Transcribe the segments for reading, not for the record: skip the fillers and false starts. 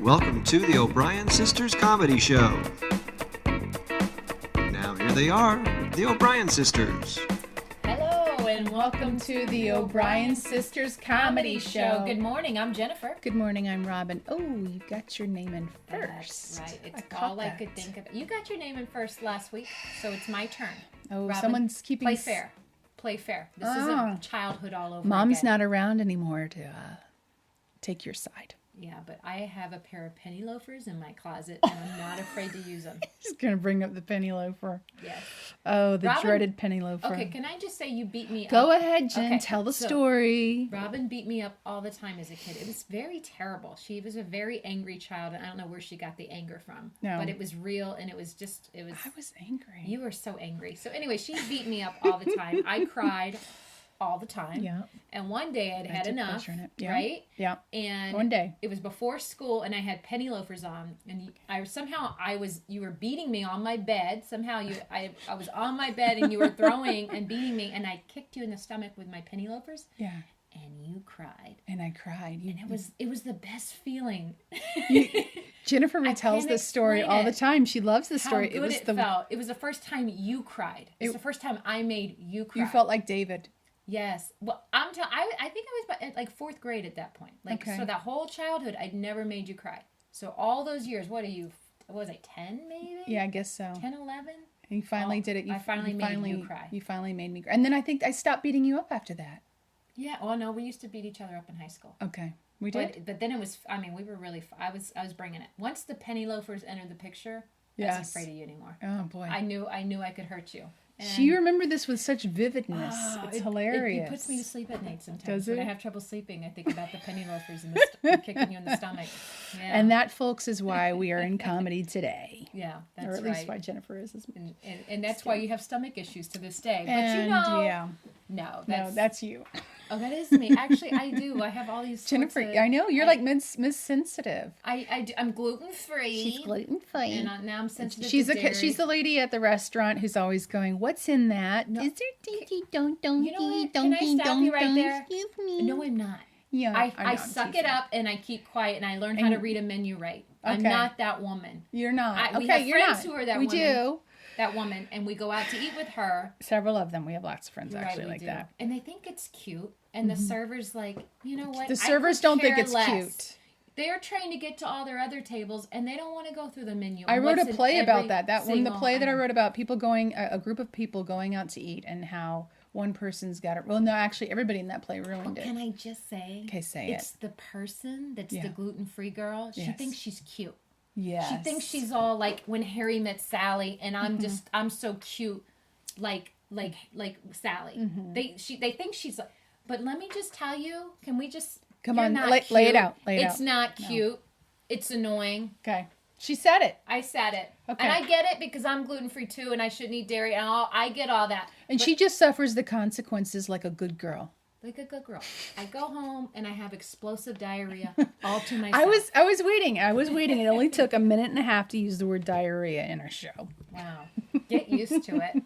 Welcome to the O'Brien Sisters Comedy Show. Now here they are, the O'Brien Sisters. Hello, and welcome to the O'Brien Sisters Comedy Show. Good morning, I'm Jennifer. Good morning, I'm Robin. Oh, you got your name in That's first. right, it's all I could think of. You got your name in first last week, so it's my turn. Oh, Robin, someone's keeping... Play fair. Play fair. This isn't childhood all over Mom's again. not around anymore to take your side. Yeah, but I have a pair of penny loafers in my closet, and I'm not afraid to use them. Just going to bring up the penny loafer. Yes. Oh, the Robin, dreaded penny loafer. Okay, can I just say you beat me up? Go ahead, Jen. Okay, Tell the so story. Robin beat me up all the time as a kid. It was very terrible. She was a very angry child, and I don't know where she got the anger from. No. But it was real, and it was just, it was... I was angry. You were so angry. So anyway, she beat me up all the time. I cried all the time. Yeah. And one day I'd had enough, yeah. right? Yeah. And one day it was before school, and I had penny loafers on, and you were beating me on my bed. Somehow I was on my bed, and you were throwing and beating me, and I kicked you in the stomach with my penny loafers. Yeah. And you cried. And I cried. And it was the best feeling. Jennifer retells this story all the time. She loves this story. How good it felt. It was the first time you cried. It's the first time I made you cry. You felt like David. Yes. Well, I think I was like fourth grade at that point. So that whole childhood, I'd never made you cry. So all those years, what was I, 10 maybe? Yeah, I guess so. 10, 11? You finally did it. I finally made you cry. You finally made me cry. And then I think I stopped beating you up after that. Yeah. Oh, no, we used to beat each other up in high school. Okay. We did? But then it was, we were really, I was bringing it. Once the penny loafers entered the picture, I wasn't afraid of you anymore. Oh, boy. I knew I could hurt you. You remember this with such vividness. It's hilarious. It puts me to sleep at night sometimes. Does it? When I have trouble sleeping, I think about the penny loafers and kicking you in the stomach. Yeah. And that, folks, is why we are in comedy today. Yeah, that's right. Or at least why Jennifer is. And that's why you have stomach issues to this day. But and, no, that's you. Oh, that is me. Actually, I do. I have all these Jennifer, I know. You're like Miss Sensitive. I'm gluten-free. She's gluten-free. And now I'm sensitive she's to dairy. She's the lady at the restaurant who's always going, what's in that? No. Is there dinky don't You know what? Can I stop you right there? Excuse me. No, I'm not. Yeah, I suck it up and I keep quiet and I learn how to read a menu right. Okay. I'm not that woman. You're not. We have friends who are that woman. We do. That woman, and we go out to eat with her. Several of them. We have lots of friends actually like that. And they think it's cute. And the server's like, you know what? The servers don't think it's cute. They're trying to get to all their other tables, and they don't want to go through the menu. I wrote a play about that. That one, the play that I wrote about people going, a group of people going out to eat, and how one person's got it. Well, no, actually, everybody in that play ruined it. Can I just say? Okay, say it. It's the person that's the gluten-free girl. She thinks she's cute. Yes. She thinks she's all like When Harry Met Sally, and I'm so cute, like Sally. They think she's. But let me just tell you, can we just come on, lay it out. It's not cute. No. It's annoying. Okay. She said it. I said it. Okay. And I get it because I'm gluten-free too, and I shouldn't eat dairy, and I get all that. And she just suffers the consequences like a good girl. Like a good girl. I go home and I have explosive diarrhea all to myself. I was waiting. It only took a minute and a half to use the word diarrhea in our show. Wow. Get used to it.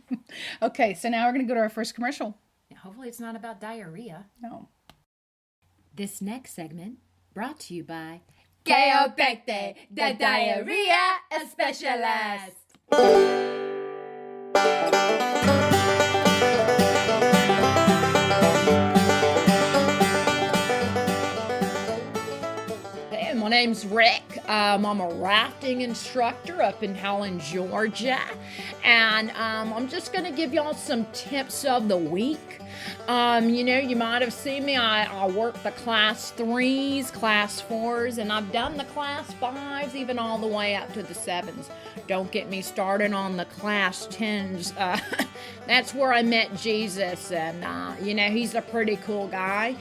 Okay, so now we're going to go to our first commercial. Hopefully it's not about diarrhea. No. This next segment brought to you by Geo Birthday, the diarrhea specialist. My name's Rick. I'm a rafting instructor up in Helen, Georgia. And I'm just going to give y'all some tips of the week. You might have seen me. I work the class 3s, class 4s, and I've done the class 5s, even all the way up to the 7s. Don't get me started on the class 10s. That's where I met Jesus, and, he's a pretty cool guy.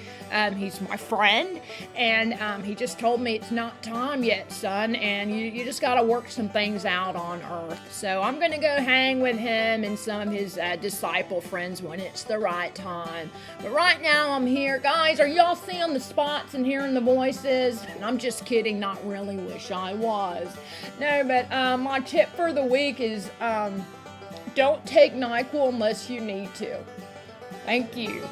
He's my friend, and he just told me it's not time yet, son, and you just got to work some things out on earth. So I'm going to go hang with him and some of his disciple friends when it's the right time. But right now I'm here. Guys, are y'all seeing the spots and hearing the voices? And I'm just kidding, not really, wish I was. No, but my tip for the week is don't take NyQuil unless you need to. Thank you.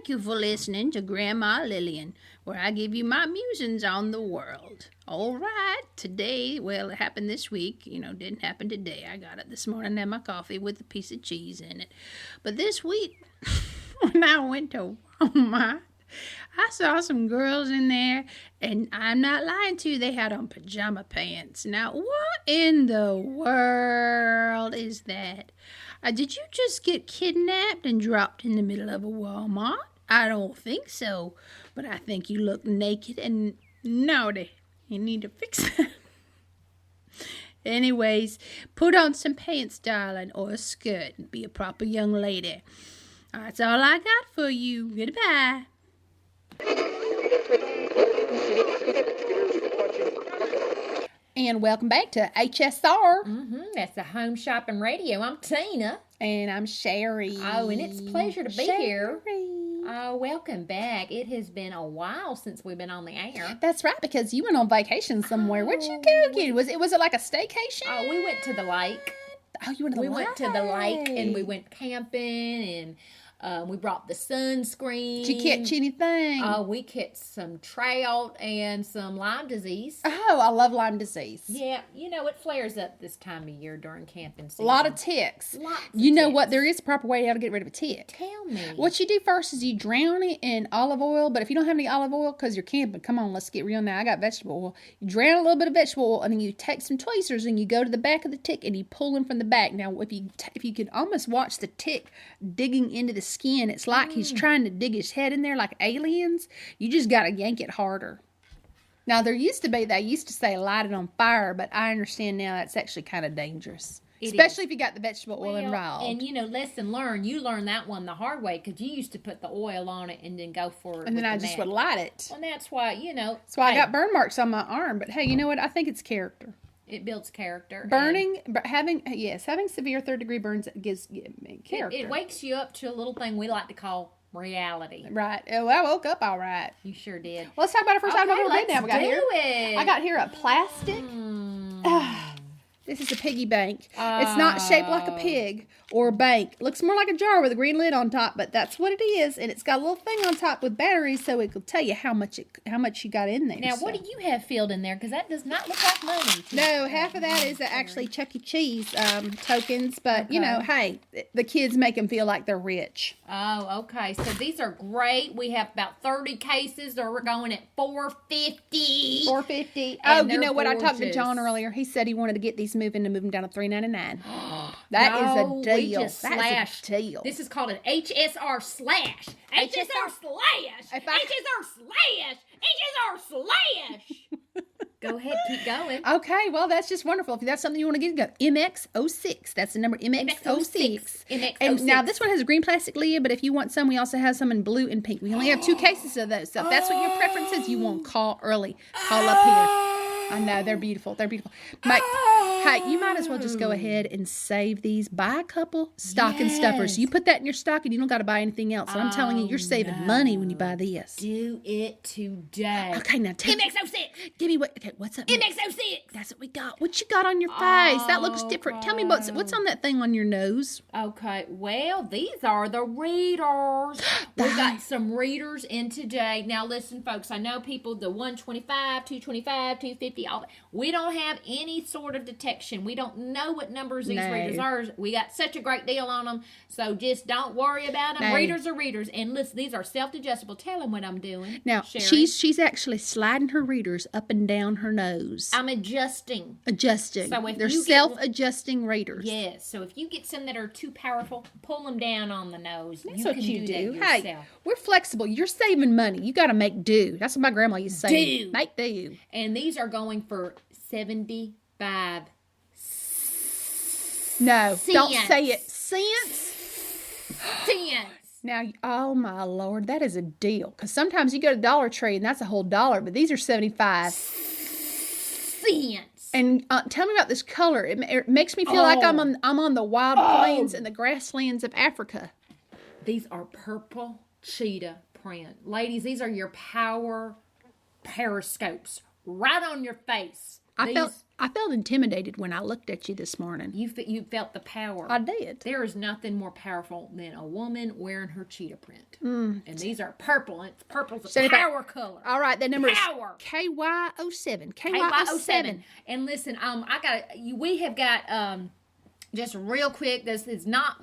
Thank you for listening to Grandma Lillian, where I give you my musings on the world. All right, today, well, it happened this week. Didn't happen today. I got it this morning, had my coffee with a piece of cheese in it. But this week, when I went to Walmart, I saw some girls in there, and I'm not lying to you, they had on pajama pants. Now, what in the world is that? Did you just get kidnapped and dropped in the middle of a Walmart? I don't think so, but I think you look naked and naughty. You need to fix that. Anyways, put on some pants, darling, or a skirt and be a proper young lady. That's all I got for you. Goodbye. And welcome back to HSR. That's the Home Shopping Radio. I'm Tina. And I'm Sherry. Oh, and it's a pleasure to be here. Oh, welcome back. It has been a while since we've been on the air. That's right, because you went on vacation somewhere. Where'd you go again? Was it like a staycation? Oh, we went to the lake. Oh, you went to the lake? We went to the lake and we went camping and we brought the sunscreen. Did you catch anything? We caught some trout and some Lyme disease. Oh, I love Lyme disease. Yeah, it flares up this time of year during camping season. A lot of ticks. You know what? There is a proper way how to get rid of a tick. Tell me. What you do first is you drown it in olive oil, but if you don't have any olive oil because you're camping, come on, let's get real now. I got vegetable oil. You drown a little bit of vegetable oil, and then you take some tweezers and you go to the back of the tick and you pull him from the back. Now, if you could almost watch the tick digging into the skin, it's like he's trying to dig his head in there like aliens. You just got to yank it harder. Now, they used to say light it on fire, but I understand now that's actually kind of dangerous. Especially if you got the vegetable oil involved. And, lesson learned. You learned that one the hard way because you used to put the oil on it and then go for it. And then I just would light it. Well, that's why, That's why I got burn marks on my arm. But hey, you know what? I think it's character. It builds character. Burning, having severe third-degree burns gives character. It wakes you up to a little thing we like to call reality. Right. Oh, I woke up all right. You sure did. Well, let's talk about our first time going to bed now. I got here a plastic. This is a piggy bank. It's not shaped like a pig or a bank. It looks more like a jar with a green lid on top, but that's what it is. And it's got a little thing on top with batteries, so it will tell you how much you got in there. Now, what do you have filled in there? Because that does not look like money. No, half of that is actually Chuck E. Cheese tokens, but hey, the kids make them feel like they're rich. Oh, okay. So these are great. We have about 30 cases. We're going at $4.50. $4.50. Oh, you know what? I talked to John earlier. He said he wanted to get these move them down to $3.99. That is a deal. We just slashed. That is a deal. This is called an HSR slash. HSR slash. HSR slash. HSR slash. Go ahead, keep going. Okay, well, that's just wonderful. If that's something you want to get, go MX06. That's the number MX06. MX06. And now this one has a green plastic lid, but if you want some, we also have some in blue and pink. We only have 2 cases of those. So if that's what your preference is, you want to call early. Call up here. I know, they're beautiful. They're beautiful. Hey, you might as well just go ahead and save these. Buy a couple stocking stuffers. You put that in your stocking, you don't got to buy anything else. And I'm telling you, you're saving money when you buy this. Do it today. Okay, now tell me. MX06. Give me what's up? MX06. That's what we got. What you got on your face? That looks different. Tell me what's on that thing on your nose. Okay, well, these are the readers. We got some readers in today. Now, listen, folks, I know people, the 125, 225, 250, all that. We don't have any sort of detection. We don't know what numbers these readers are. We got such a great deal on them, so just don't worry about them. No. Readers are readers. And listen, these are self-adjustable. Tell them what I'm doing. Now, Sherry. she's actually sliding her readers up and down her nose. I'm adjusting. So if they're self-adjusting readers. Yes. So if you get some that are too powerful, pull them down on the nose. That's what you do. Hey, we're flexible. You're saving money. You got to make do. That's what my grandma used to say. Do. Make do. And these are going for 75 No, cents. Don't say it. Cents? Cents. Now, oh my Lord, that is a deal. Because sometimes you go to Dollar Tree and that's a whole $1, but these are 75 cents. And tell me about this color. It makes me feel like I'm on the wild plains and the grasslands of Africa. These are purple cheetah print. Ladies, these are your power periscopes right on your face. I felt intimidated when I looked at you this morning. You felt the power. I did. There is nothing more powerful than a woman wearing her cheetah print. And these are purple. And purple's a power color. All right, that number Power. is KY07. KY07. And listen, we have got just real quick.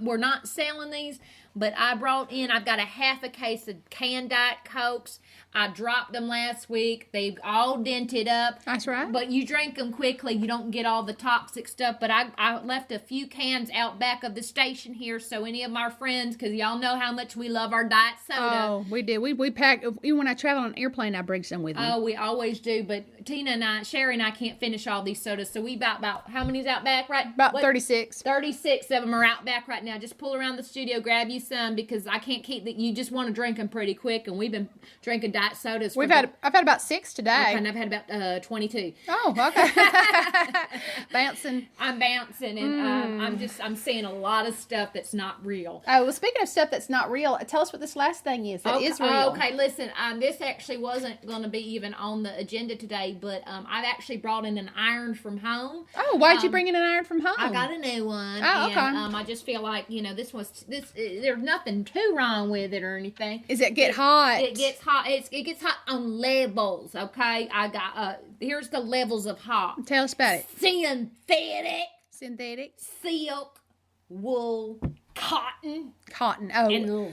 We're not selling these, but I've got a half a case of canned Diet Cokes. I dropped them last week. They've all dented up. That's right. But you drink them quickly. You don't get all the toxic stuff. But I left a few cans out back of the station here, so any of my friends, because y'all know how much we love our diet soda. Oh, we do. We pack. Even when I travel on an airplane, I bring some with me. Oh, we always do. But Sherry and I can't finish all these sodas, so we about how many's out back right? About 36. 36 of them are out back right now. Just pull around the studio, grab you some, because I can't keep that. You just want to drink them pretty quick, and we've been drinking diet sodas. I've had about 6 today. And I've had about 22. Oh, okay. Bouncing. I'm bouncing, and I'm seeing a lot of stuff that's not real. Oh, well, speaking of stuff that's not real, tell us what this last thing is. That is real. Okay, listen, this actually wasn't going to be even on the agenda today, but I've actually brought in an iron from home. Oh, why'd you bring in an iron from home? I got a new one. Oh, okay. And I just feel like, there's nothing too wrong with it or anything. Is it get hot? It gets hot. It gets hot on levels, okay? I got, here's the levels of hot. Tell us about it. Synthetic, silk, wool, cotton, Oh, and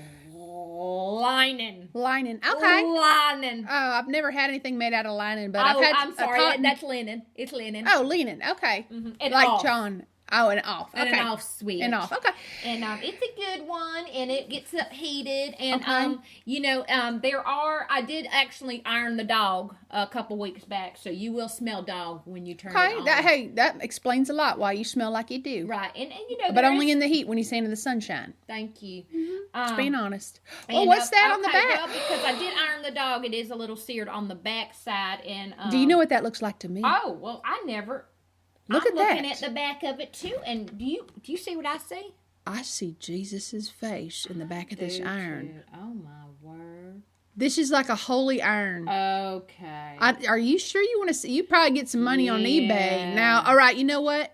lining. Okay. Lining. Oh, I've never had anything made out of lining, but I've had. I'm sorry. Cotton. That's linen. It's linen. Oh, linen. Okay. Mm-hmm. And like off. John. Oh, and off. Okay. And an off switch. And off. Okay. And it's a good one, and it gets up heated. And Okay. I did actually iron the dog a couple weeks back, so you will smell dog when you turn it on. That explains a lot why you smell like you do. Right, and but only in the heat when you stand in the sunshine. Thank you. Just being honest. And, Oh, what's that on the back? Well, because I did iron the dog, it is a little seared on the back side. And do you know what that looks like to me? Oh, well, I never. I'm looking at the back of it too, and do you see what I see? I see Jesus's face in the back of this iron. Too. Oh my word! This is like a holy iron. Okay. Are you sure you want to see? You probably get some money on eBay now. All right, you know what?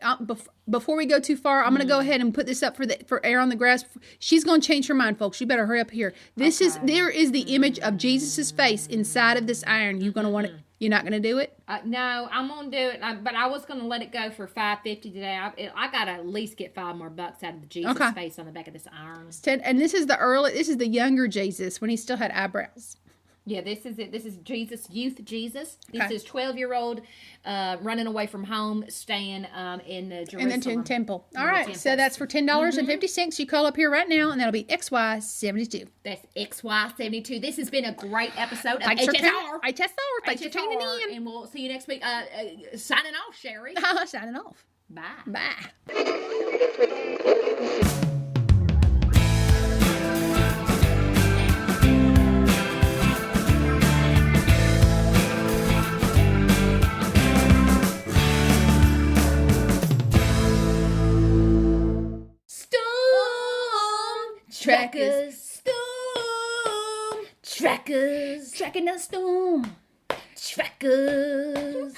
Before we go too far, I'm going to go ahead and put this up for air on the grass. She's going to change her mind, folks. You better hurry up here. There is the image of Jesus's face inside of this iron. You going to want it? You're not going to do it? No, I'm going to do it. But I was going to let it go for $5.50 today. I got to at least get $5 more out of the Jesus face on the back of this iron. And this is the younger Jesus when he still had eyebrows. Yeah, this is it. This is Jesus, youth Jesus. This is 12-year-old running away from home, staying in the Jerusalem. In the temple. All right, so that's for $10.50. You call up here right now, and that'll be XY72. That's XY72. This has been a great episode of Thanks HSR. Thanks for tuning in. And we'll see you next week. Signing off, Sherry. Signing off. Bye. Bye. Trackers, trackers, tracking the storm. Trackers,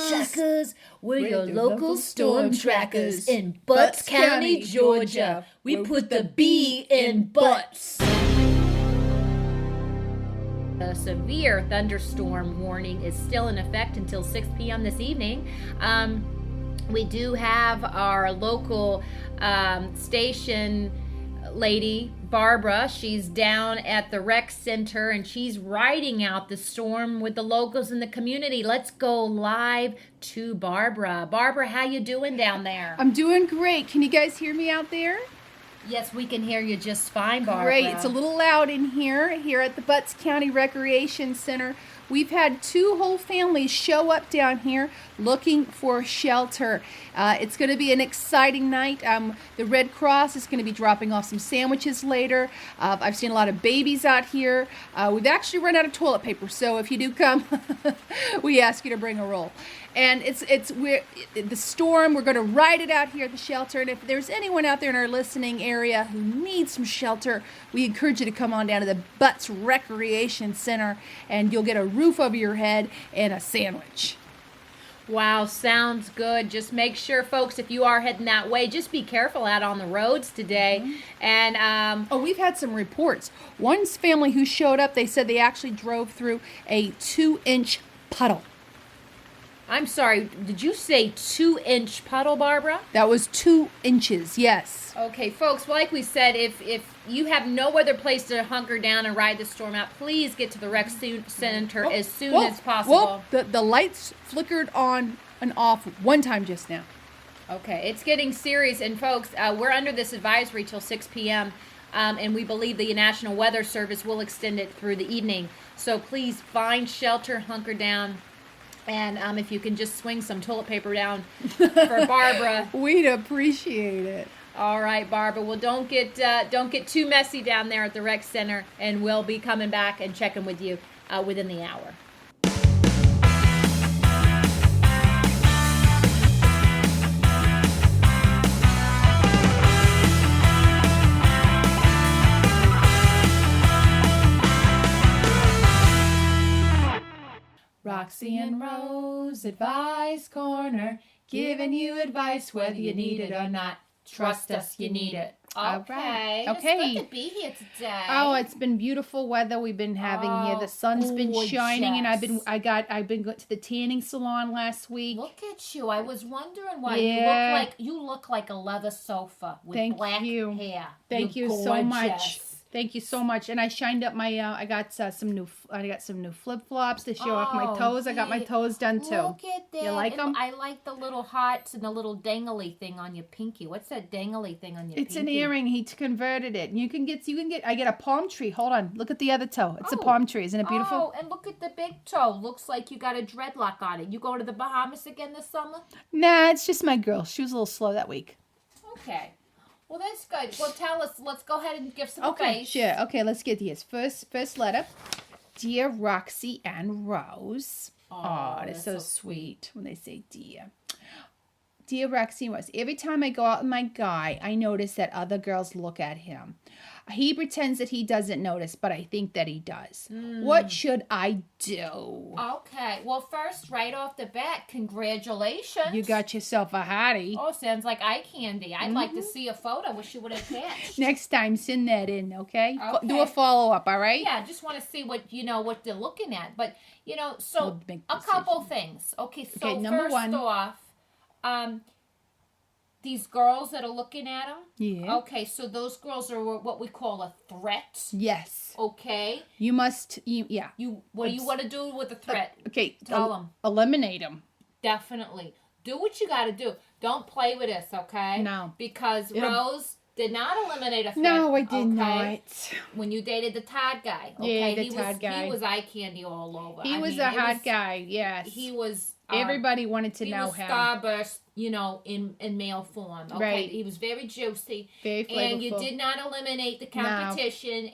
trackers. We're your local storm trackers in Butts County, Georgia. We put the B in butts. A severe thunderstorm warning is still in effect until 6 p.m. this evening. We do have our local station lady, Barbara. She's down at the rec center, and she's riding out the storm with the locals in the community. Let's go live to Barbara. Barbara, how you doing down there? I'm doing great. Can you guys hear me out there? Yes, we can hear you just fine, Barbara. Great. It's a little loud in here at the Butts County Recreation Center. We've had 2 whole families show up down here looking for shelter. It's going to be an exciting night. The Red Cross is going to be dropping off some sandwiches later. I've seen a lot of babies out here. We've actually run out of toilet paper, so if you do come, we ask you to bring a roll. And the storm, we're going to ride it out here at the shelter. And if there's anyone out there in our listening area area who need some shelter, we encourage you to come on down to the Butts Recreation Center, and you'll get a roof over your head and a sandwich. Wow, sounds good. Just make sure, folks, if you are heading that way, just be careful out on the roads today. And we've had some reports. One family who showed up, they said they actually drove through a 2-inch puddle. I'm sorry, did you say 2-inch puddle, Barbara? That was 2 inches, yes. Okay, folks, like we said, if you have no other place to hunker down and ride the storm out, please get to the rec center as soon as possible. The lights flickered on and off one time just now. Okay, it's getting serious, and folks, we're under this advisory till 6 p.m., and we believe the National Weather Service will extend it through the evening. So please find shelter, hunker down, and if you can just swing some toilet paper down for Barbara. We'd appreciate it. All right, Barbara. Well, don't get too messy down there at the rec center, and we'll be coming back and checking with you within the hour. Roxie and Rose Advice Corner, giving you advice whether you need it or not. Trust us, you need it. Okay. Okay. It's good to be here today. Oh, it's been beautiful weather we've been having here. The sun's been shining, and I've been going to the tanning salon last week. Look at you. I was wondering why Yeah. you look like a leather sofa with Thank black you. hair. Thank you You're so much. gorgeous. Thank you so much. And I shined up my. I got some new flip flops to show off my toes. I got my toes done too. Look at that. You like And them? I like the little hearts and the little dangly thing on your pinky. What's that dangly thing on your It's pinky? an earring. He converted it. And you can get. I get a palm tree. Hold on. Look at the other toe. It's a Oh. palm tree. Isn't it beautiful? Oh, and look at the big toe. Looks like you got a dreadlock on it. You go to the Bahamas again this summer? Nah, it's just my girl. She was a little slow that week. Okay. Well, that's good. Well, tell us. Let's go ahead and give some Okay, advice. sure. Okay, let's get these. First letter. Dear Roxie and Rose. Oh, that's so sweet when they say dear. Dear Roxie and Rose, every time I go out with my guy, I notice that other girls look at him. He pretends that he doesn't notice, but I think that he does. What should I do? Okay. Well, first, right off the bat, congratulations. You got yourself a hottie. Oh, sounds like eye candy. I'd like to see a photo. Wish you would have attached. Next time, send that in, okay? Okay. Do a follow-up, all right? Yeah, I just want to see what they're looking at. But so We'll make a decisions. couple things. Okay, so Okay, number first one. off, these girls that are looking at them. Yeah. Okay, so those girls are what we call a threat. Yes. Okay. You must, yeah. What do you want to do with a threat? Okay, Tell 'em. Eliminate them. Definitely. Do what you got to do. Don't play with this, okay? No. Because Rose did not eliminate a threat. No, I did okay? not. When you dated the Todd guy, okay? Yeah, the Todd guy. He was eye candy all over. He I was mean, a it hot guy, yes. He was. Everybody wanted to he know was him. starburst, in male form. Okay, Right. He was very juicy. Very flavorful. And you did not eliminate the competition.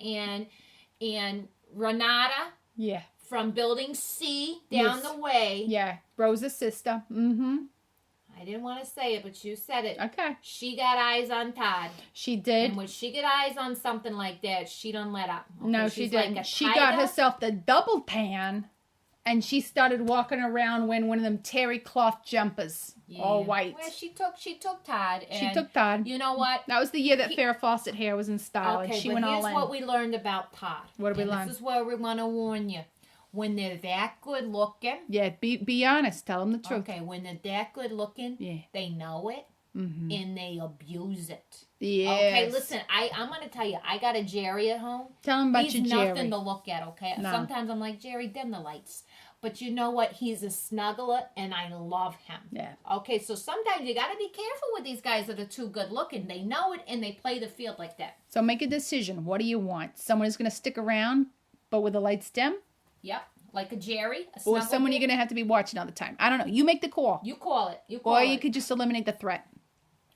And Renata Yeah. from Building C down Yes. the way. Yeah. Rosa's sister. Mm-hmm. I didn't want to say it, but you said it. Okay. She got eyes on Todd. She did. And when she get eyes on something like that, she don't let up. Okay? No, she She's like didn't. a She got tiger. herself the double tan, and she started walking around wearing one of them terry cloth jumpers, all white. Well, she took Todd. She And took Todd. You know what? That was the year that Farrah Fawcett hair was in style, and she but went all here's in. what we learned about Todd. What did we learn? This is where we want to warn you. When they're that good looking. Yeah, be honest. Tell them the truth. Okay, when they're that good looking, Yeah. they know it. And they abuse it. Yes. Okay, listen, I'm going to tell you, I got a Jerry at home. Tell him about He's your Jerry. nothing to look at, okay? No. Sometimes I'm like, Jerry, dim the lights. But you know what? He's a snuggler, and I love him. Yeah. Okay, so sometimes you got to be careful with these guys that are too good looking. They know it, and they play the field like that. So make a decision. What do you want? Someone who's going to stick around, but with the lights dim? Yep, like a Jerry. A Or snuggle someone you're bug. going to have to be watching all the time? I don't know. You make the call. You call it. You call Or it. you could just eliminate the threat.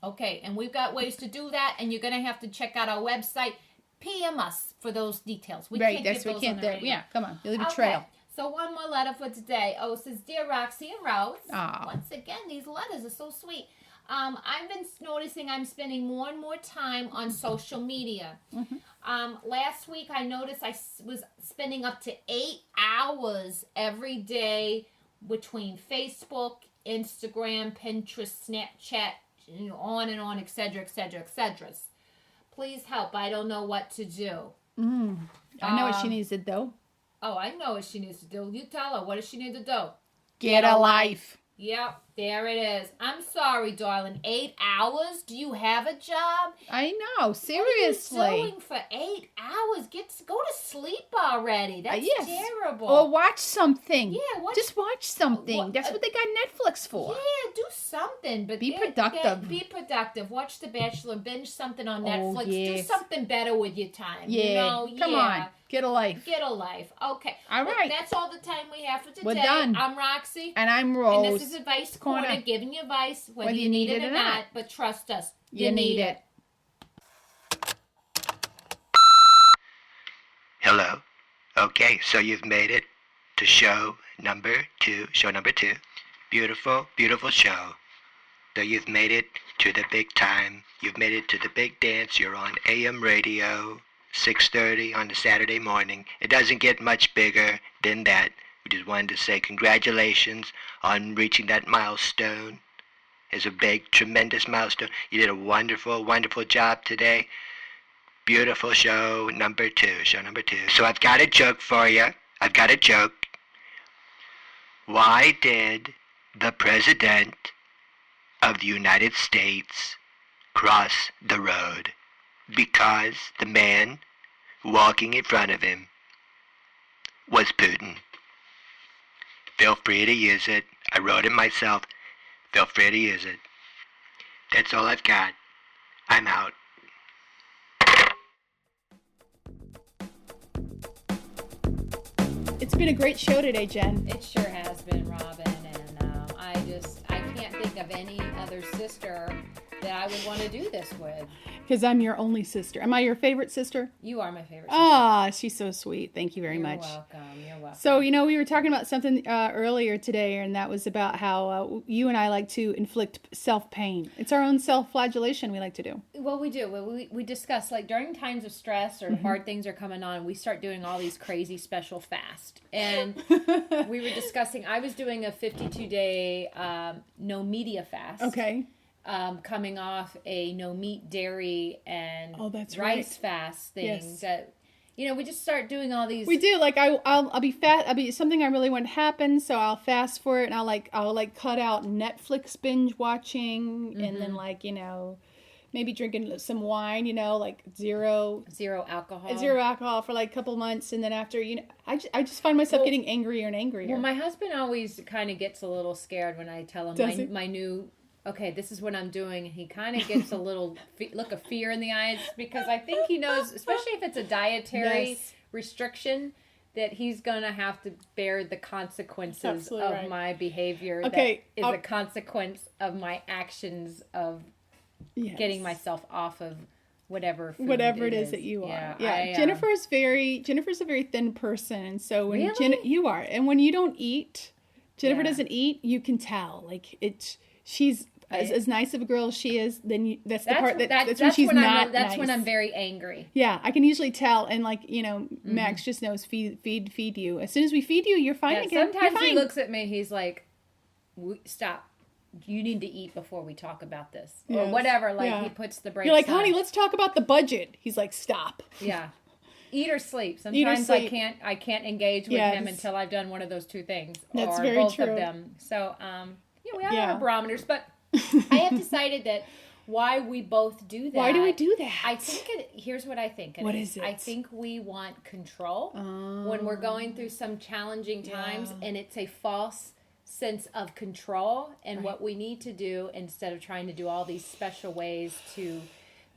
Okay, and we've got ways to do that, and you're going to have to check out our website. PM us for those details. We Right, can't that's get we those can't on do. the radio. Yeah, come on. You leave a Okay, trail. so one more letter for today. Oh, it says, Dear Roxie and Rose. Aw. Once again, these letters are so sweet. I've been noticing I'm spending more and more time on social media. Last week I noticed I was spending up to 8 hours every day between Facebook, Instagram, Pinterest, Snapchat, on and on, etc., etc., etc. Please help. I don't know what to do. I know what she needs to do. Oh, I know what she needs to do. You tell her. What does she need to do? Get a life. Yep, there it is. I'm sorry, darling. 8 hours? Do you have a job? I know, seriously. What are you doing for 8 hours? Go to sleep already. That's yes. terrible. Or watch something. Yeah, just watch something. That's what they got Netflix for. Yeah, do something. But Be productive. Be productive. Watch The Bachelor. Binge something on Oh, Netflix. yes. Do something better with your time. Yeah. Come on. Get a life. Get a life. Okay. All right. That's all the time we have for today. We're done. I'm Roxie. And I'm Rose. And this is Advice Corner, giving you advice whether you need it or not. But trust us, You need it. Hello. Okay, so you've made it to show number two. Beautiful, beautiful show. So you've made it to the big time. You've made it to the big dance. You're on AM radio, 6:30 on a Saturday morning. It doesn't get much bigger than that. We just wanted to say congratulations on reaching that milestone. It's a big, tremendous milestone. You did a wonderful, wonderful job today. Beautiful show number two. So I've got a joke for you. Why did the President of the United States cross the road? Because the man walking in front of him was Putin. Feel free to use it. I wrote it myself. Feel free to use it. That's all I've got. I'm out. It's been a great show today, Jen. It sure has been, Robin, and I can't think of any other sister that I would want to do this with. Because I'm your only sister. Am I your favorite sister? You are my favorite sister. Ah, she's so sweet. Thank you very much. You're welcome. So, we were talking about something earlier today, and that was about how you and I like to inflict self-pain. It's our own self-flagellation we like to do. Well, we do. We discuss, like, during times of stress or hard things are coming on, we start doing all these crazy special fasts. And we were discussing, I was doing a 52-day no media fast. Okay. Coming off a no meat, dairy, and right. rice fast thing. Yes. That, we just start doing all these. We do. Like I'll be fat. I'll be something I really want to happen, so I'll fast for it, and I'll cut out Netflix binge watching, and then maybe drinking some wine. Like zero alcohol for like a couple months, and then after I just find myself getting angrier and angrier. Well, my husband always kind of gets a little scared when I tell him my new. Okay, this is what I'm doing. And he kind of gets a little look of fear in the eyes because I think he knows, especially if it's a dietary restriction, that he's going to have to bear the consequences of my behavior. Okay, that is a consequence of my actions of getting myself off of whatever it is that you are. Yeah. Jennifer's a very thin person, and so when you are, and when you don't eat, Jennifer doesn't eat, you can tell. Like she's as nice of a girl as she is, then that's when she's not nice. When I'm very angry. Yeah, I can usually tell, and Max just knows feed you. As soon as we feed you, you're fine again. Sometimes he looks at me, he's like, "Stop! You need to eat before we talk about this, or whatever." He puts the brakes. You're like, on. "Honey, let's talk about the budget." He's like, "Stop." Yeah. Eat or sleep. Sometimes I can't engage with him until I've done one of those two things, That's or very both true. of them. So we all have our barometers, but I have decided that why we both do that. Why do we do that? I think here's what I think. What is it? I think we want control when we're going through some challenging times, and it's a false sense of control. And what we need to do, instead of trying to do all these special ways to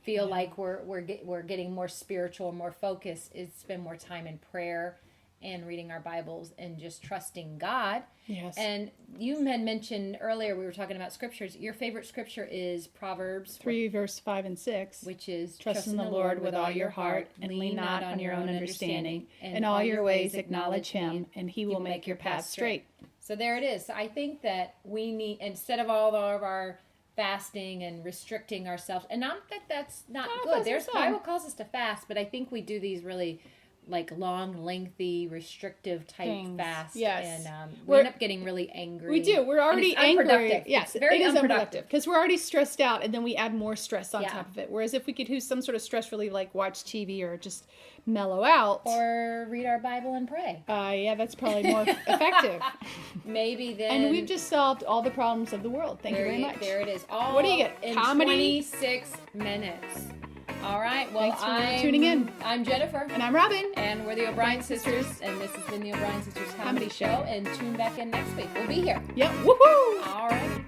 feel like we're getting more spiritual, more focused, is spend more time in prayer and reading our Bibles and just trusting God. Yes. And you had mentioned earlier, we were talking about scriptures. Your favorite scripture is Proverbs 3, verse 5 and 6, which is trust in the Lord with all your heart and lean not on your own understanding. In all your ways acknowledge him, and he will make your path straight. So there it is. So I think that we need, instead of all of our fasting and restricting ourselves. And not that that's not No, good. fasting's There's fun. Bible calls us to fast, but I think we do these really like long, lengthy, restrictive type Things. fasts. Yes. And we We're- end up getting really angry. We do. We're already And it's angry. unproductive. Yes, It's very it is unproductive. unproductive because we're already stressed out, and then we add more stress on Yeah. top of it. Whereas if we could use some sort of stress relief, like watch TV or just mellow out, Or read our Bible and pray. yeah, that's probably more effective. Maybe then. And we've just solved all the problems of the world. Thank you there very much. There it is. All What do you get? In Comedy? 26 minutes. All right. Well, Thanks for tuning in. I'm Jennifer. And I'm Robin. And we're the O'Brien Sisters. And this has been the O'Brien Sisters Comedy Show. And tune back in next week. We'll be here. Yep. Woohoo! All right.